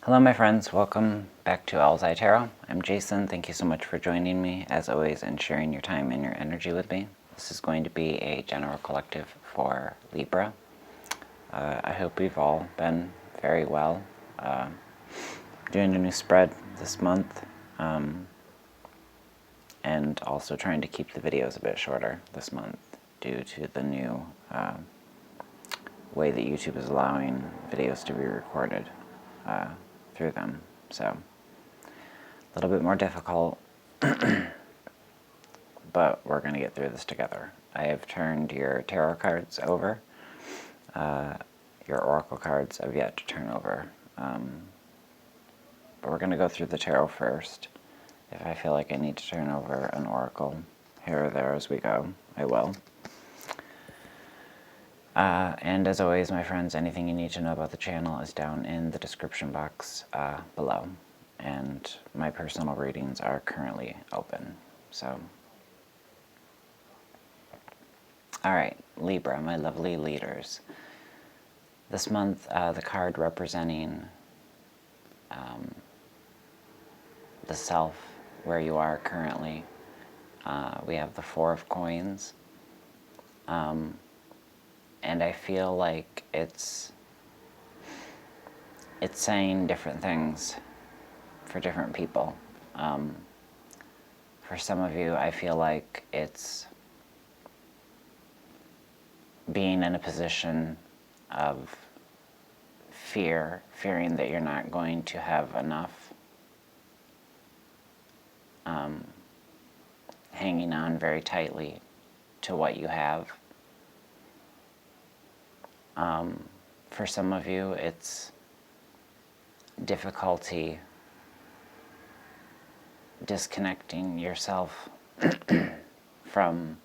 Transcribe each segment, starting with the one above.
Hello my friends, welcome back to Owlets Tarot. I'm Jason. Thank you so much for joining me, as always, and sharing your time and your energy with me. This is going to be a general collective for Libra. I hope we've all been very well. Doing a new spread this month, and also trying to keep the videos a bit shorter this month due to the new way that YouTube is allowing videos to be recorded through them. So, a little bit more difficult, but we're going to get through this together. I have turned your tarot cards over. Your oracle cards I've yet to turn over. But we're going to go through the tarot first. If I feel like I need to turn over an oracle here or there as we go, I will. And as always, my friends, anything you need to know about the channel is down in the description box below. And my personal readings are currently open. So, alright, Libra, my lovely leaders. This month, the card representing the self, where you are currently, we have the Four of Coins. And I feel like it's saying different things for different people. For some of you, I feel like it's being in a position of fearing that you're not going to have enough, hanging on very tightly to what you have. For some of you, it's difficulty disconnecting yourself from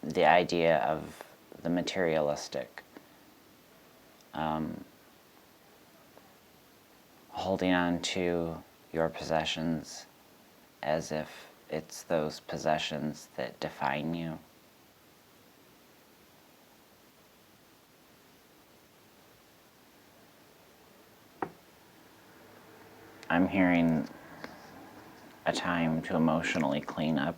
the idea of the materialistic, holding on to your possessions as if it's those possessions that define you. I'm hearing a time to emotionally clean up.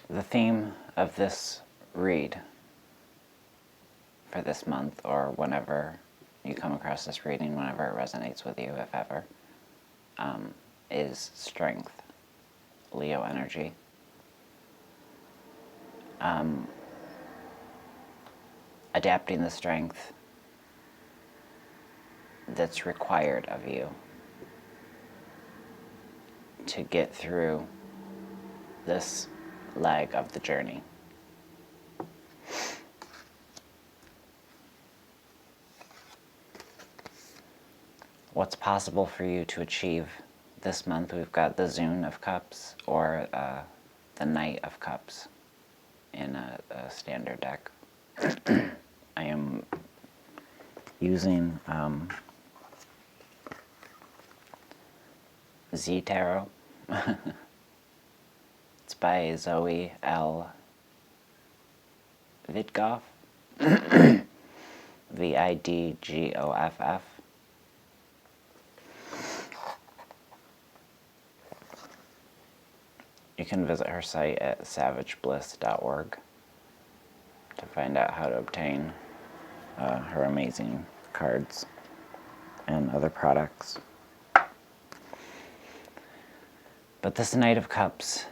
The theme of this read for this month, or whenever you come across this reading, whenever it resonates with you, if ever, is strength, Leo energy. Adapting the strength that's required of you to get through this leg of the journey. What's possible for you to achieve this month? We've got the Zune of Cups, or the Knight of Cups in a standard deck. I am using Z Tarot. It's by Zoe L. Vidgoff. Vidgoff. You can visit her site at savagebliss.org to find out how to obtain her amazing cards and other products. But this Knight of Cups,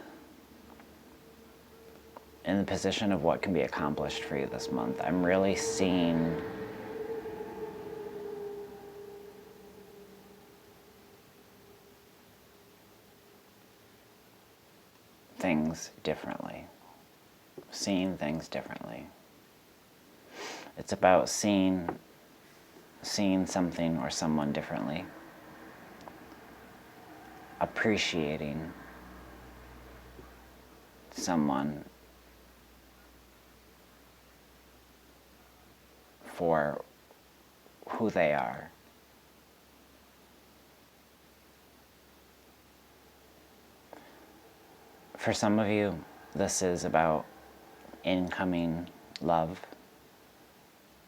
in the position of what can be accomplished for you this month, I'm really seeing things differently. Seeing things differently. It's about seeing something or someone differently. Appreciating someone for who they are. For some of you, this is about incoming love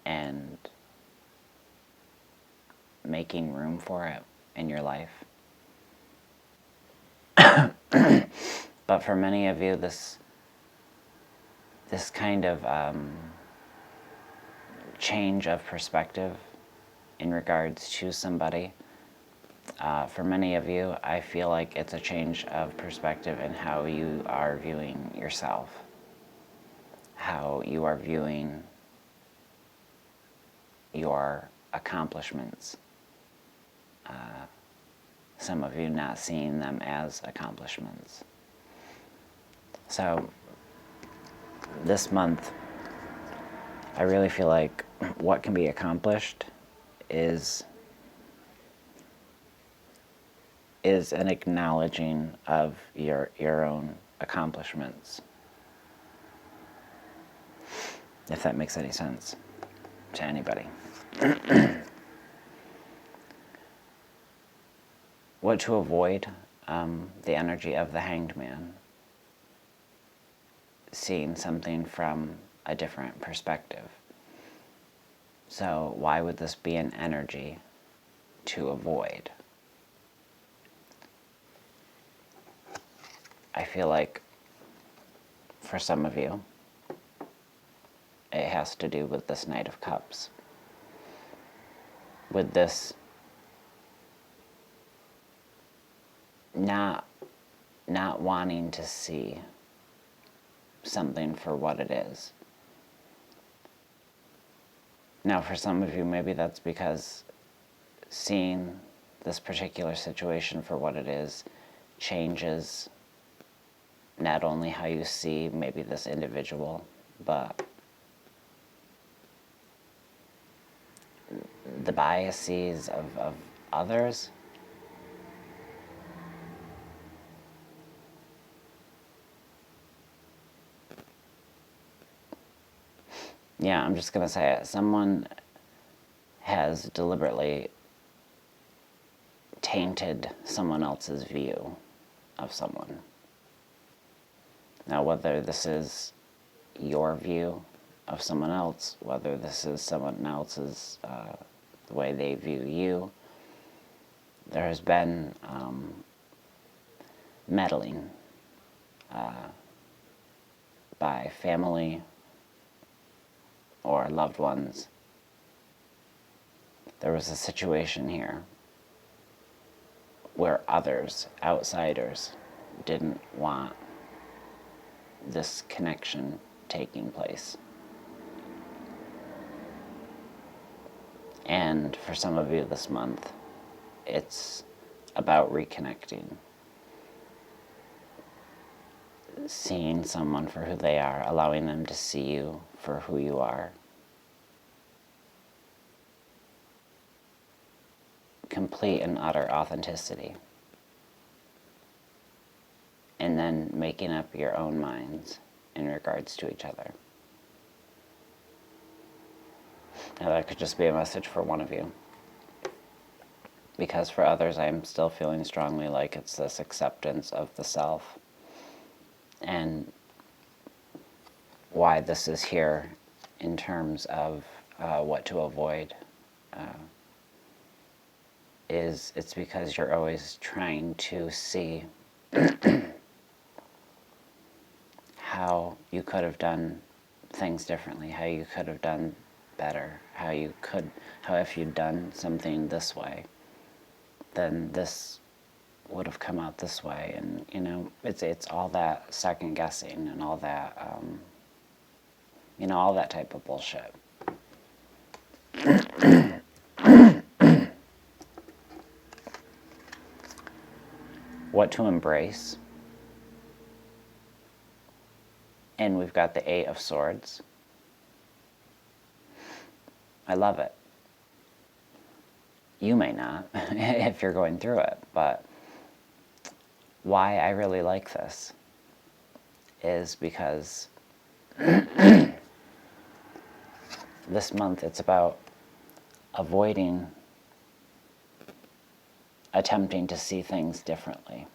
and making room for it in your life. But for many of you, this kind of change of perspective in regards to somebody, for many of you, I feel like it's a change of perspective in how you are viewing yourself, how you are viewing your accomplishments. Some of you not seeing them as accomplishments. So this month, I really feel like what can be accomplished is an acknowledging of your own accomplishments. If that makes any sense to anybody. What to avoid, the energy of the Hanged Man. Seeing something from a different perspective. So why would this be an energy to avoid? I feel like for some of you, it has to do with this Knight of Cups. With this not wanting to see something for what it is. Now, for some of you, maybe that's because seeing this particular situation for what it is changes not only how you see maybe this individual, but the biases of others. Yeah, I'm just going to say it. Someone has deliberately tainted someone else's view of someone. Now, whether this is your view of someone else, whether this is someone else's, the way they view you, there has been meddling by family or loved ones. There was a situation here where others, outsiders, didn't want this connection taking place. And for some of you this month, it's about reconnecting. Seeing someone for who they are, allowing them to see you for who you are. Complete and utter authenticity. And then making up your own minds in regards to each other. Now that could just be a message for one of you. Because for others, I'm still feeling strongly like it's this acceptance of the self. And why this is here in terms of what to avoid is it's because you're always trying to see how you could have done things differently, how you could have done better, how if you'd done something this way, then this would have come out this way. And it's all that second guessing and all that all that type of bullshit. What to embrace. And we've got the 8 of Swords. I love it. You may not, if you're going through it, but why I really like this is because this month it's about avoiding attempting to see things differently.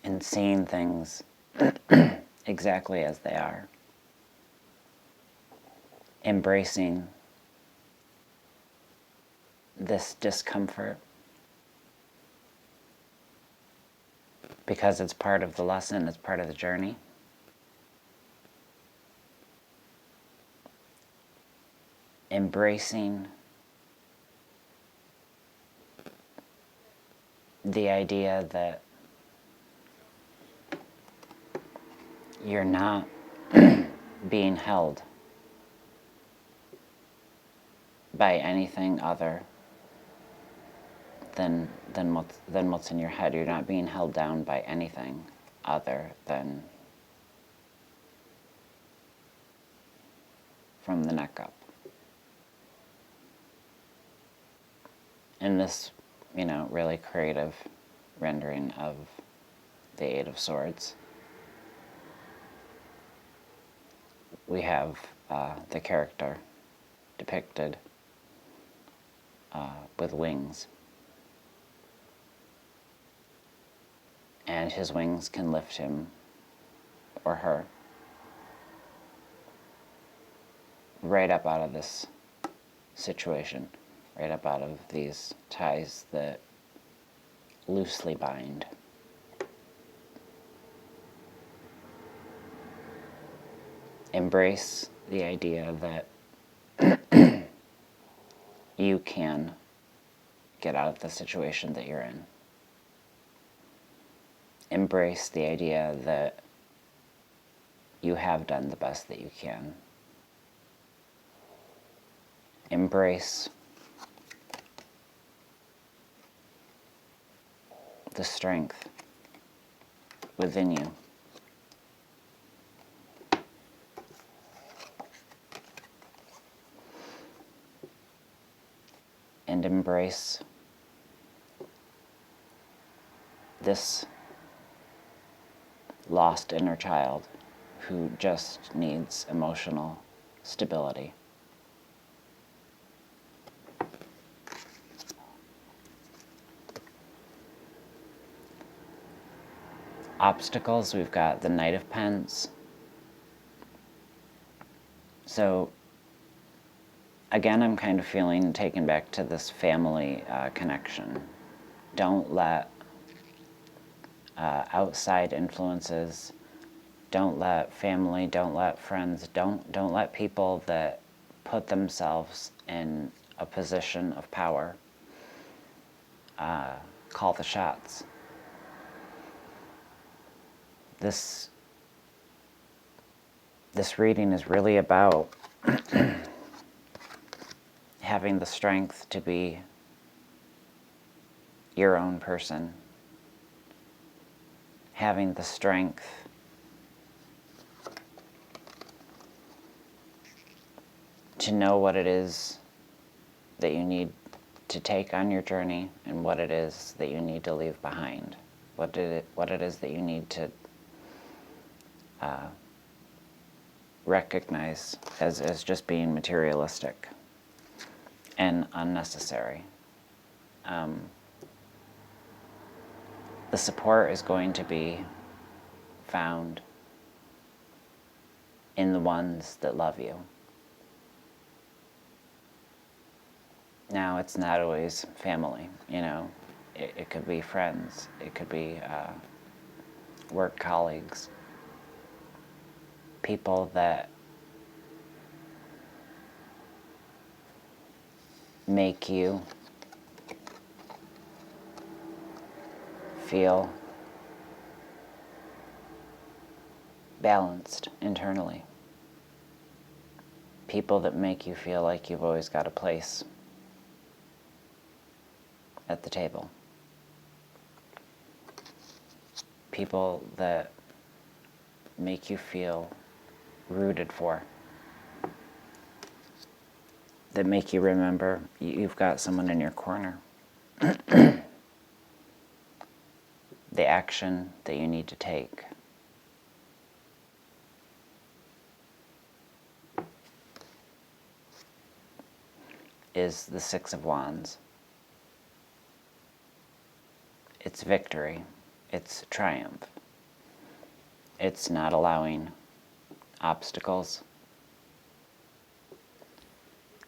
And seeing things exactly as they are. Embracing this discomfort because it's part of the lesson, it's part of the journey. Embracing the idea that you're not being held by anything other than what's in your head. You're not being held down by anything other than from the neck up. In this, really creative rendering of the Eight of Swords, we have the character depicted with wings. And his wings can lift him or her right up out of this situation, right up out of these ties that loosely bind. Embrace the idea that you can get out of the situation that you're in. Embrace the idea that you have done the best that you can. Embrace the strength within you. And embrace this lost inner child who just needs emotional stability. Obstacles, we've got the Knight of Pence. So again, I'm kind of feeling taken back to this family connection. Don't let outside influences, don't let family, don't let friends, don't let people that put themselves in a position of power call the shots. This reading is really about having the strength to be your own person, having the strength to know what it is that you need to take on your journey and what it is that you need to leave behind, what it is that you need to recognize as just being materialistic and unnecessary. The support is going to be found in the ones that love you. Now, it's not always family, It could be friends. It could be work colleagues. People that make you feel balanced internally. People that make you feel like you've always got a place at the table. People that make you feel rooted for, that make you remember you've got someone in your corner. the action that you need to take. Is the Six of Wands. It's victory. It's triumph. It's not allowing obstacles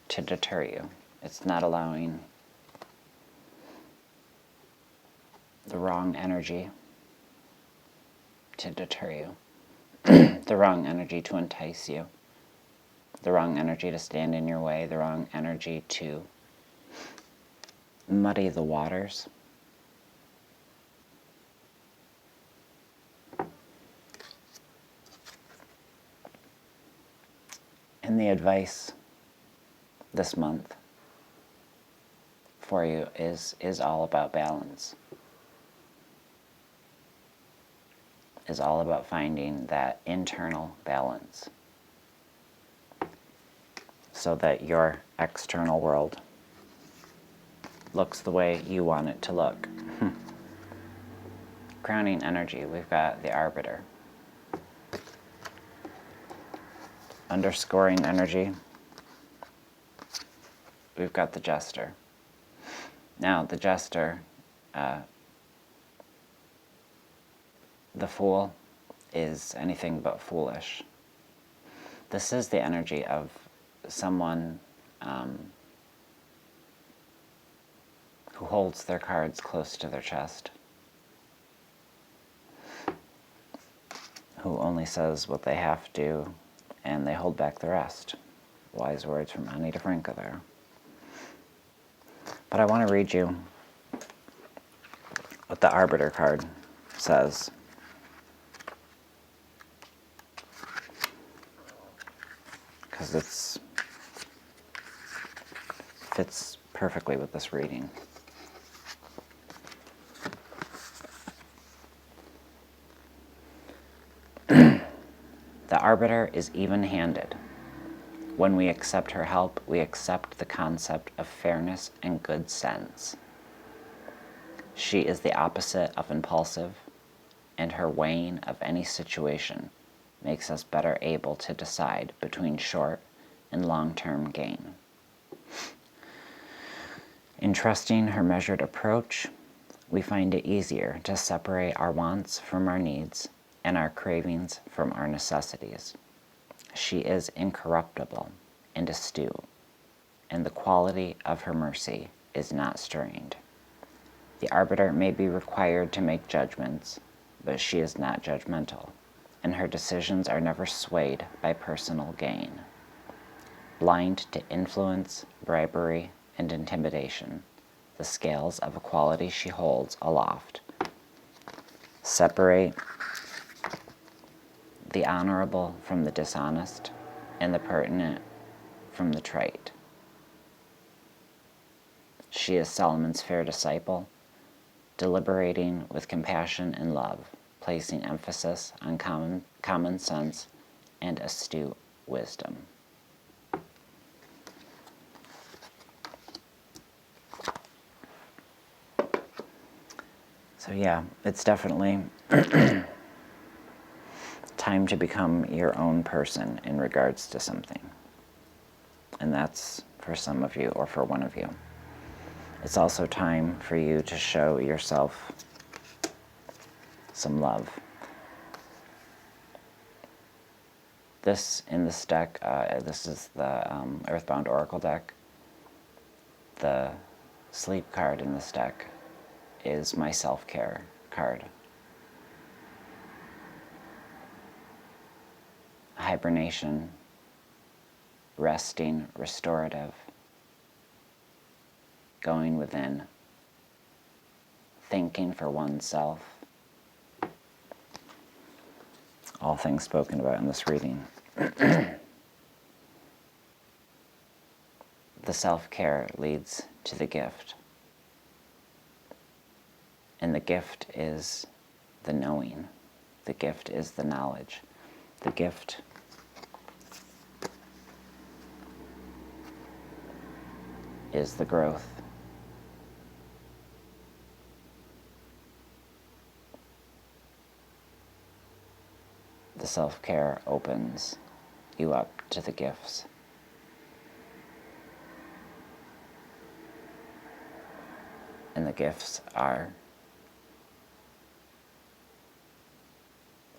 to deter you. It's not allowing the wrong energy to deter you, the wrong energy to entice you, the wrong energy to stand in your way, the wrong energy to muddy the waters. And the advice this month for you is all about balance. Is all about finding that internal balance so that your external world looks the way you want it to look. Crowning energy, we've got the Arbiter. Underscoring energy, we've got the Jester. Now, the Jester, the Fool, is anything but foolish. This is the energy of someone who holds their cards close to their chest, who only says what they have to, and they hold back the rest. Wise words from Ani DeFranco there. But I want to read you what the Arbiter card says. Because it fits perfectly with this reading. The Arbiter is even-handed. When we accept her help, we accept the concept of fairness and good sense. She is the opposite of impulsive, and her weighing of any situation makes us better able to decide between short and long-term gain. In trusting her measured approach, we find it easier to separate our wants from our needs and our cravings from our necessities. She is incorruptible and astute, and the quality of her mercy is not strained. The Arbiter may be required to make judgments, but she is not judgmental, and her decisions are never swayed by personal gain. Blind to influence, bribery, and intimidation, the scales of equality she holds aloft separate the honorable from the dishonest, and the pertinent from the trite. She is Solomon's fair disciple, deliberating with compassion and love, placing emphasis on common sense and astute wisdom. So yeah, it's definitely time to become your own person in regards to something. And that's for some of you, or for one of you. It's also time for you to show yourself some love. This, in this deck, this is the Earthbound Oracle deck. The sleep card in this deck is my self-care card. Hibernation, resting, restorative, going within, thinking for oneself. All things spoken about in this reading. The self-care leads to the gift. And the gift is the knowing. The gift is the knowledge. The gift is the growth. the self-care opens you up to the gifts. And the gifts are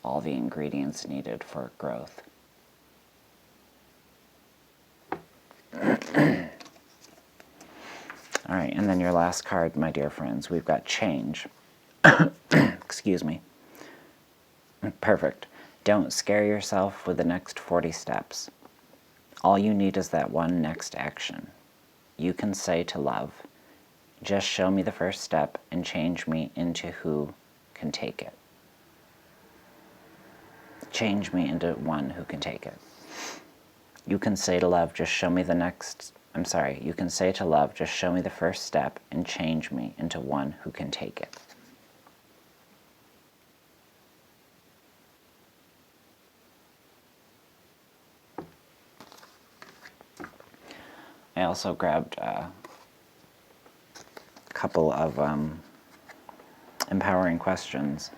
all the ingredients needed for growth. All right, and then your last card, my dear friends, we've got change. Excuse me. Perfect. Don't scare yourself with the next 40 steps. All you need is that one next action. You can say to love, just show me the first step and change me into who can take it. Change me into one who can take it. You can say to love, just show me the next... you can say to love, just show me the first step and change me into one who can take it. I also grabbed a couple of empowering questions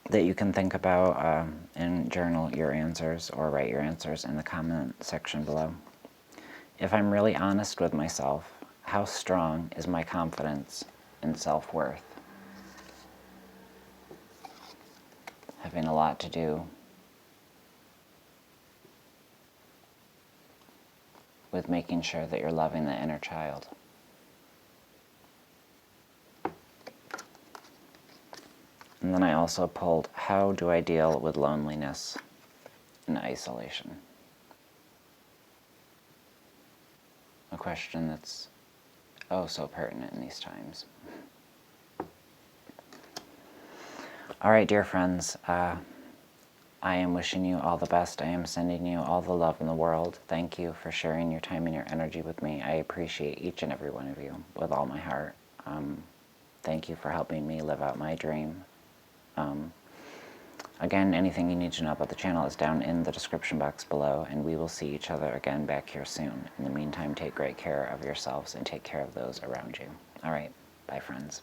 that you can think about and journal your answers or write your answers in the comment section below. If I'm really honest with myself, how strong is my confidence and self-worth? Having a lot to do with making sure that you're loving the inner child. And then I also pulled, how do I deal with loneliness and isolation? A question that's oh so pertinent in these times. All right, dear friends, I am wishing you all the best. I am sending you all the love in the world. Thank you for sharing your time and your energy with me. I appreciate each and every one of you with all my heart. Thank you for helping me live out my dream. Again, anything you need to know about the channel is down in the description box below, and we will see each other again back here soon. In the meantime, take great care of yourselves and take care of those around you. All right, bye friends.